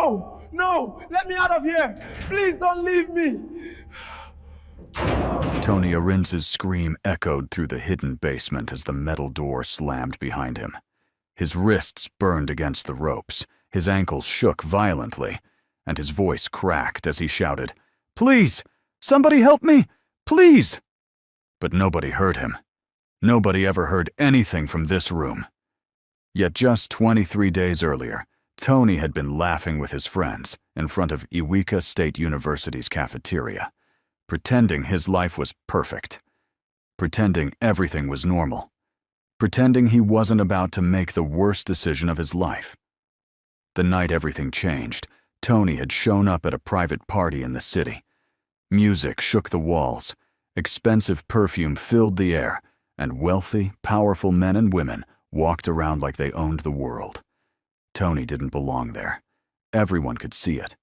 No! No! Let me out of here! Please don't leave me! Tony Arinz's scream echoed through the hidden basement as the metal door slammed behind him. His wrists burned against the ropes, his ankles shook violently, and his voice cracked as he shouted, "Please! Somebody help me! Please!" But nobody heard him. Nobody ever heard anything from this room. Yet just 23 days earlier, Tony had been laughing with his friends in front of Iwika State University's cafeteria, pretending his life was perfect, pretending everything was normal, pretending he wasn't about to make the worst decision of his life. The night everything changed, Tony had shown up at a private party in the city. Music shook the walls, expensive perfume filled the air, and wealthy, powerful men and women walked around like they owned the world. Tony didn't belong there. Everyone could see it.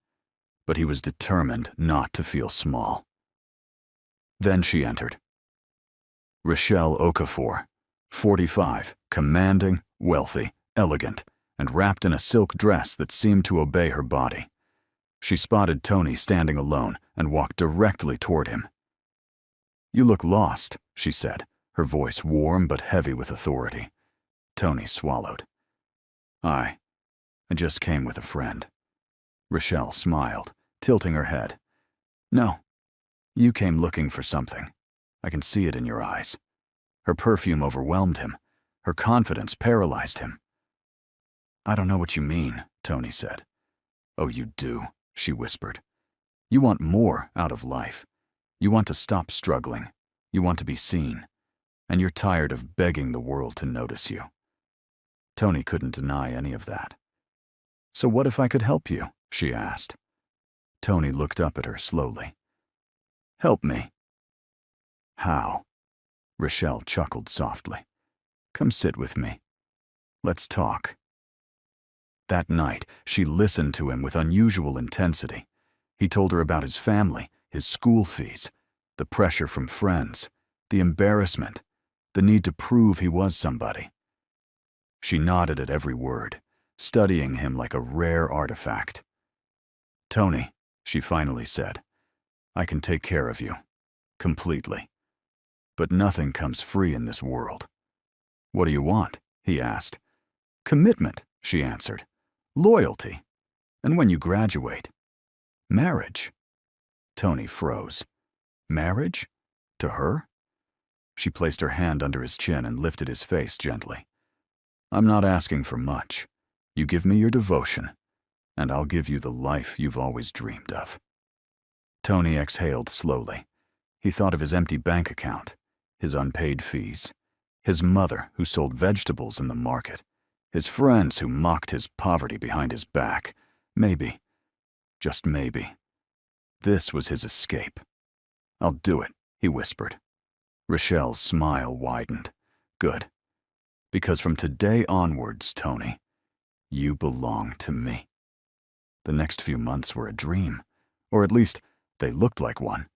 But he was determined not to feel small. Then she entered. Rochelle Okafor, 45, commanding, wealthy, elegant, and wrapped in a silk dress that seemed to obey her body. She spotted Tony standing alone and walked directly toward him. "You look lost," she said, her voice warm but heavy with authority. Tony swallowed. I just came with a friend." Rochelle smiled, tilting her head. "No, you came looking for something. I can see it in your eyes." Her perfume overwhelmed him. Her confidence paralyzed him. "I don't know what you mean," Tony said. "Oh, you do," she whispered. "You want more out of life. You want to stop struggling. You want to be seen. And you're tired of begging the world to notice you." Tony couldn't deny any of that. "So what if I could help you?" she asked. Tony looked up at her slowly. "Help me." "How?" Rochelle chuckled softly. "Come sit with me. Let's talk." That night, she listened to him with unusual intensity. He told her about his family, his school fees, the pressure from friends, the embarrassment, the need to prove he was somebody. She nodded at every word, studying him like a rare artifact. "Tony," she finally said, "I can take care of you. Completely. But nothing comes free in this world." "What do you want?" he asked. "Commitment," she answered. "Loyalty. And when you graduate, marriage." Tony froze. Marriage? To her? She placed her hand under his chin and lifted his face gently. "I'm not asking for much. You give me your devotion, and I'll give you the life you've always dreamed of." Tony exhaled slowly. He thought of his empty bank account, his unpaid fees, his mother who sold vegetables in the market, his friends who mocked his poverty behind his back. Maybe, just maybe, this was his escape. "I'll do it," he whispered. Rochelle's smile widened. "Good. Because from today onwards, Tony, you belong to me." The next few months were a dream, or at least they looked like one.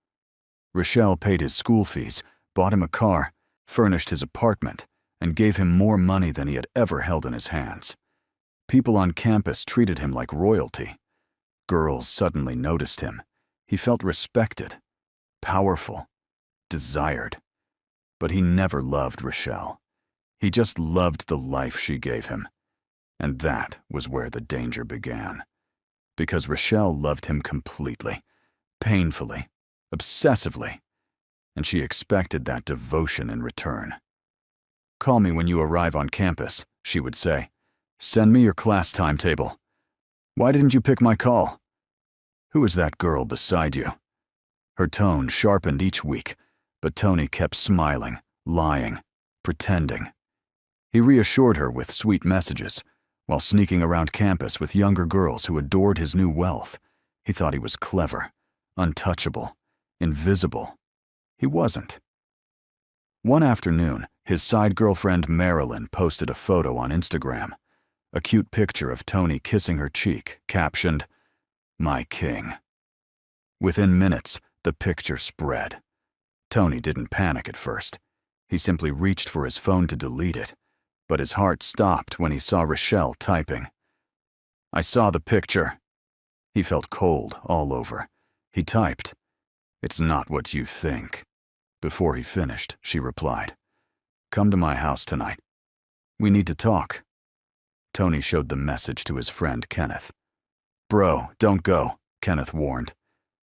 Rochelle paid his school fees, bought him a car, furnished his apartment, and gave him more money than he had ever held in his hands. People on campus treated him like royalty. Girls suddenly noticed him. He felt respected, powerful, desired. But he never loved Rochelle. He just loved the life she gave him. And that was where the danger began. Because Rochelle loved him completely, painfully, obsessively, and she expected that devotion in return. "Call me when you arrive on campus," she would say. "Send me your class timetable. Why didn't you pick my call? Who is that girl beside you?" Her tone sharpened each week, but Tony kept smiling, lying, pretending. He reassured her with sweet messages, while sneaking around campus with younger girls who adored his new wealth. He thought he was clever, untouchable, invisible. He wasn't. One afternoon, his side girlfriend Marilyn posted a photo on Instagram, a cute picture of Tony kissing her cheek, captioned, "My king." Within minutes, the picture spread. Tony didn't panic at first. He simply reached for his phone to delete it, but his heart stopped when he saw Rochelle typing. "I saw the picture. He felt cold all over. He typed, "It's not what you think." Before he finished, she replied, "Come to my house tonight. We need to talk." Tony showed the message to his friend Kenneth. "Bro, don't go," Kenneth warned.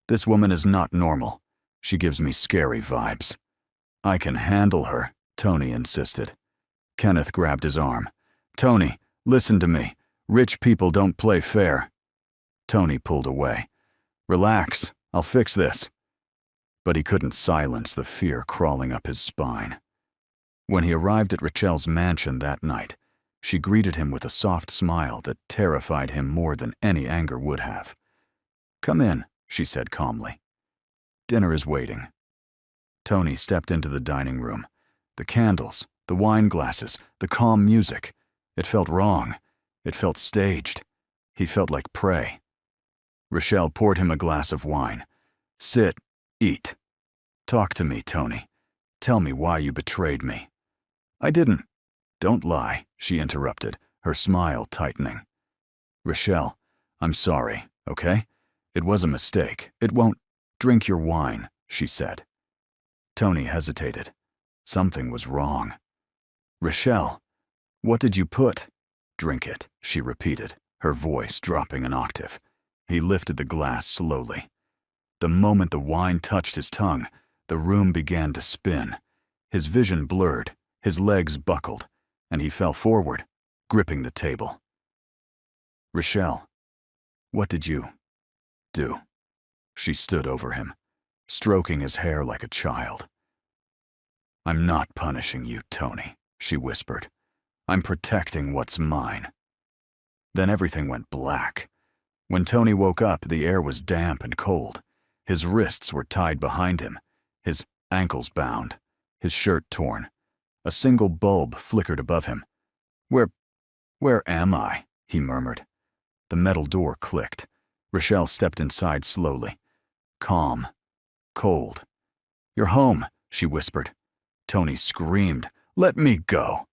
"This woman is not normal. She gives me scary vibes." "I can handle her," Tony insisted. Kenneth grabbed his arm. "Tony, listen to me. Rich people don't play fair." Tony pulled away. "Relax, I'll fix this." But he couldn't silence the fear crawling up his spine. When he arrived at Rachel's mansion that night, she greeted him with a soft smile that terrified him more than any anger would have. "Come in," she said calmly. "Dinner is waiting." Tony stepped into the dining room. The candles, the wine glasses, the calm music. It felt wrong. It felt staged. He felt like prey. Rachel poured him a glass of wine. "Sit, eat. Talk to me, Tony. Tell me why you betrayed me." "I didn't." "Don't lie," she interrupted, her smile tightening. "Rachel, I'm sorry, okay? It was a mistake. It won't—" "Drink your wine," she said. Tony hesitated. Something was wrong. "Rachel, what did you put?" "Drink it," she repeated, her voice dropping an octave. He lifted the glass slowly. The moment the wine touched his tongue, the room began to spin. His vision blurred, his legs buckled, and he fell forward, gripping the table. "Rachel, what did you do?" She stood over him, stroking his hair like a child. "I'm not punishing you, Tony," she whispered. "I'm protecting what's mine." Then everything went black. When Tony woke up, the air was damp and cold. His wrists were tied behind him, his ankles bound, his shirt torn. A single bulb flickered above him. Where am I?" he murmured. The metal door clicked. Rachel stepped inside slowly. Calm. Cold. "You're home," she whispered. Tony screamed, "Let me go."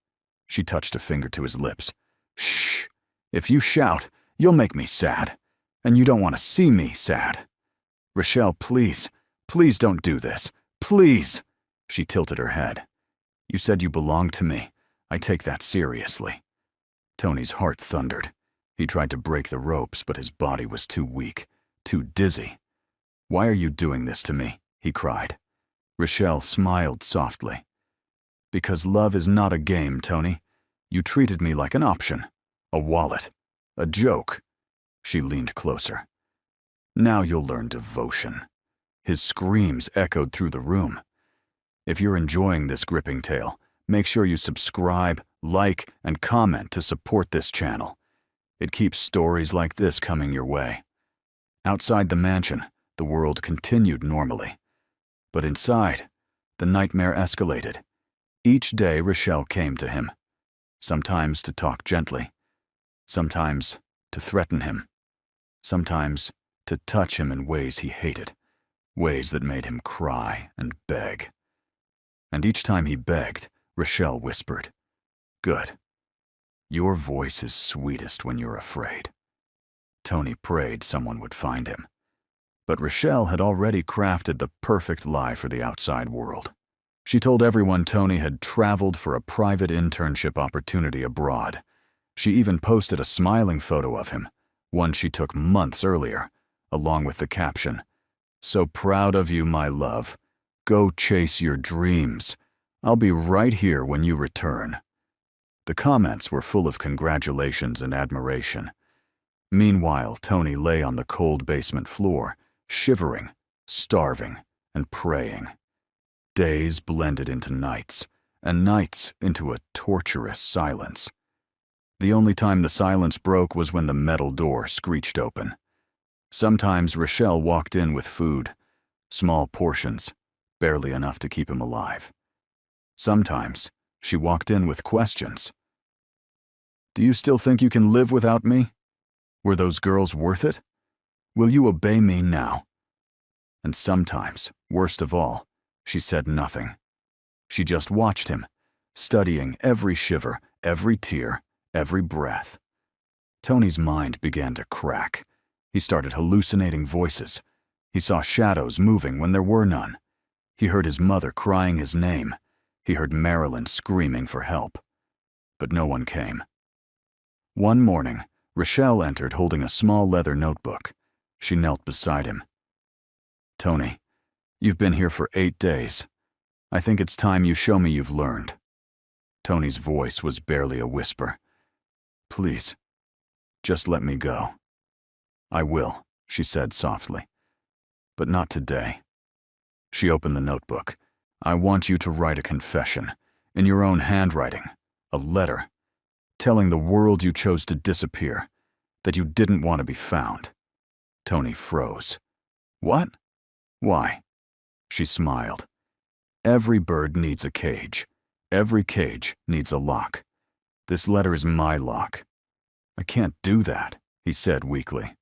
She touched a finger to his lips. "Shh. If you shout, you'll make me sad. And you don't want to see me sad. Rachel, please. Please don't do this. Please." She tilted her head. "You said you belonged to me. I take that seriously." Tony's heart thundered. He tried to break the ropes, but his body was too weak, too dizzy. "Why are you doing this to me?" he cried. Rachel smiled softly. "Because love is not a game, Tony. You treated me like an option, a wallet, a joke." She leaned closer. "Now you'll learn devotion." His screams echoed through the room. If you're enjoying this gripping tale, make sure you subscribe, like, and comment to support this channel. It keeps stories like this coming your way. Outside the mansion, the world continued normally. But inside, the nightmare escalated. Each day Rachel came to him, sometimes to talk gently, sometimes to threaten him, sometimes to touch him in ways he hated, ways that made him cry and beg. And each time he begged, Rachel whispered, "Good. Your voice is sweetest when you're afraid." Tony prayed someone would find him. But Rachel had already crafted the perfect lie for the outside world. She told everyone Tony had traveled for a private internship opportunity abroad. She even posted a smiling photo of him, one she took months earlier, along with the caption, "So proud of you, my love. Go chase your dreams. I'll be right here when you return." The comments were full of congratulations and admiration. Meanwhile, Tony lay on the cold basement floor, shivering, starving, and praying. Days blended into nights, and nights into a torturous silence. The only time the silence broke was when the metal door screeched open. Sometimes Rachel walked in with food, small portions, barely enough to keep him alive. Sometimes she walked in with questions. "Do you still think you can live without me? Were those girls worth it? Will you obey me now?" And sometimes, worst of all, she said nothing. She just watched him, studying every shiver, every tear, every breath. Tony's mind began to crack. He started hallucinating voices. He saw shadows moving when there were none. He heard his mother crying his name. He heard Marilyn screaming for help. But no one came. One morning, Rochelle entered holding a small leather notebook. She knelt beside him. "Tony, you've been here for 8 days. I think it's time you show me you've learned." Tony's voice was barely a whisper. "Please, just let me go." "I will," she said softly. "But not today." She opened the notebook. "I want you to write a confession, in your own handwriting, a letter, telling the world you chose to disappear, that you didn't want to be found." Tony froze. "What? Why?" She smiled. "Every bird needs a cage. Every cage needs a lock. This letter is my lock." "I can't do that," he said weakly.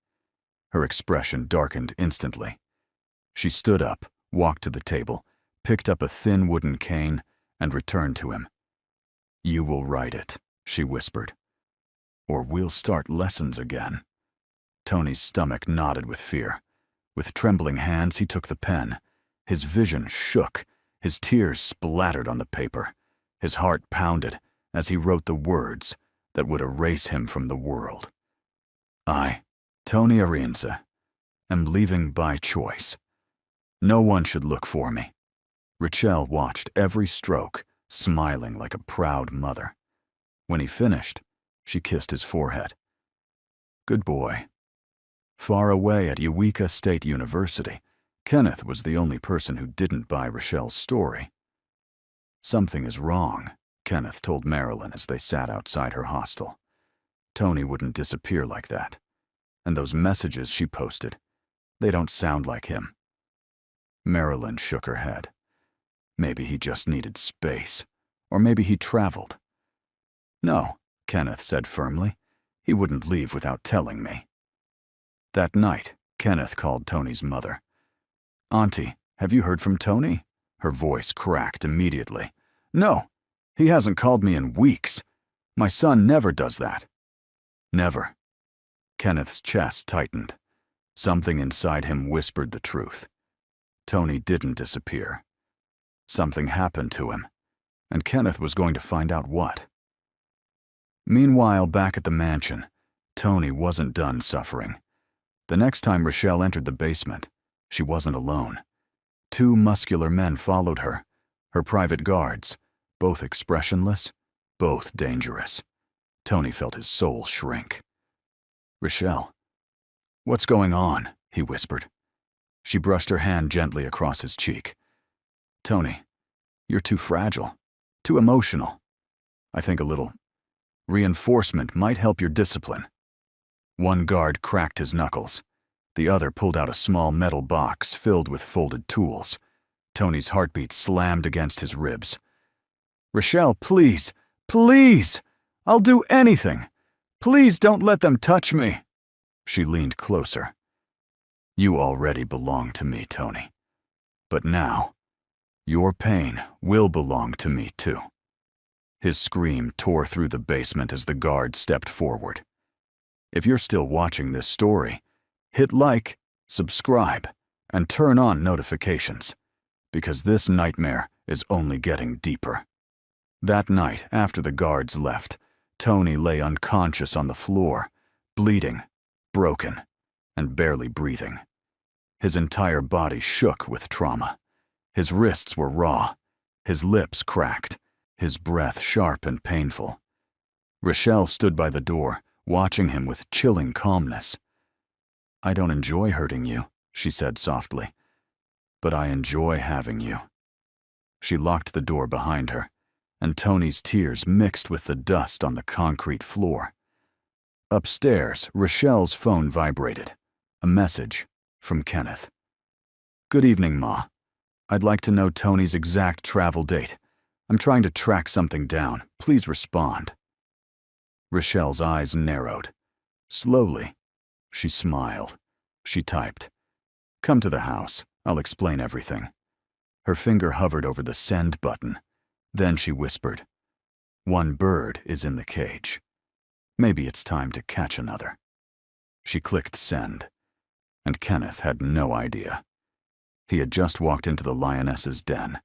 Her expression darkened instantly. She stood up, walked to the table, picked up a thin wooden cane, and returned to him. "You will write it," she whispered. "Or we'll start lessons again." Tony's stomach knotted with fear. With trembling hands, he took the pen. His vision shook. His tears splattered on the paper. His heart pounded as he wrote the words that would erase him from the world. "I, Tony Arienza, am leaving by choice. No one should look for me." Rochelle watched every stroke, smiling like a proud mother. When he finished, she kissed his forehead. "Good boy." Far away at Eureka State University, Kenneth was the only person who didn't buy Rochelle's story. "Something is wrong," Kenneth told Marilyn as they sat outside her hostel. "Tony wouldn't disappear like that. And those messages she posted, they don't sound like him." Marilyn shook her head. "Maybe he just needed space. Or maybe he traveled." "No," Kenneth said firmly. "He wouldn't leave without telling me." That night, Kenneth called Tony's mother. "Auntie, have you heard from Tony?" Her voice cracked immediately. "No, he hasn't called me in weeks. My son never does that." "Never." Kenneth's chest tightened. Something inside him whispered the truth. Tony didn't disappear. Something happened to him, and Kenneth was going to find out what. Meanwhile, back at the mansion, Tony wasn't done suffering. The next time Rochelle entered the basement, she wasn't alone. 2 muscular men followed her, her private guards, both expressionless, both dangerous. Tony felt his soul shrink. "Rochelle, what's going on?" he whispered. She brushed her hand gently across his cheek. "Tony, you're too fragile, too emotional. I think a little reinforcement might help your discipline." One guard cracked his knuckles. The other pulled out a small metal box filled with folded tools. Tony's heartbeat slammed against his ribs. "Rochelle, please, please! I'll do anything! Please don't let them touch me!" She leaned closer. "You already belong to me, Tony. But now, your pain will belong to me too." His scream tore through the basement as the guard stepped forward. If you're still watching this story, hit like, subscribe, and turn on notifications, because this nightmare is only getting deeper. That night, after the guards left, Tony lay unconscious on the floor, bleeding, broken, and barely breathing. His entire body shook with trauma. His wrists were raw, his lips cracked, his breath sharp and painful. Rochelle stood by the door, watching him with chilling calmness. "I don't enjoy hurting you," she said softly, "but I enjoy having you." She locked the door behind her, and Tony's tears mixed with the dust on the concrete floor. Upstairs, Rochelle's phone vibrated. A message from Kenneth. "Good evening, Ma. I'd like to know Tony's exact travel date. I'm trying to track something down. Please respond." Rochelle's eyes narrowed. Slowly, she smiled. She typed, "Come to the house. I'll explain everything." Her finger hovered over the send button. Then she whispered, "One bird is in the cage. Maybe it's time to catch another." She clicked send. and Kenneth had no idea. He had just walked into the lioness's den,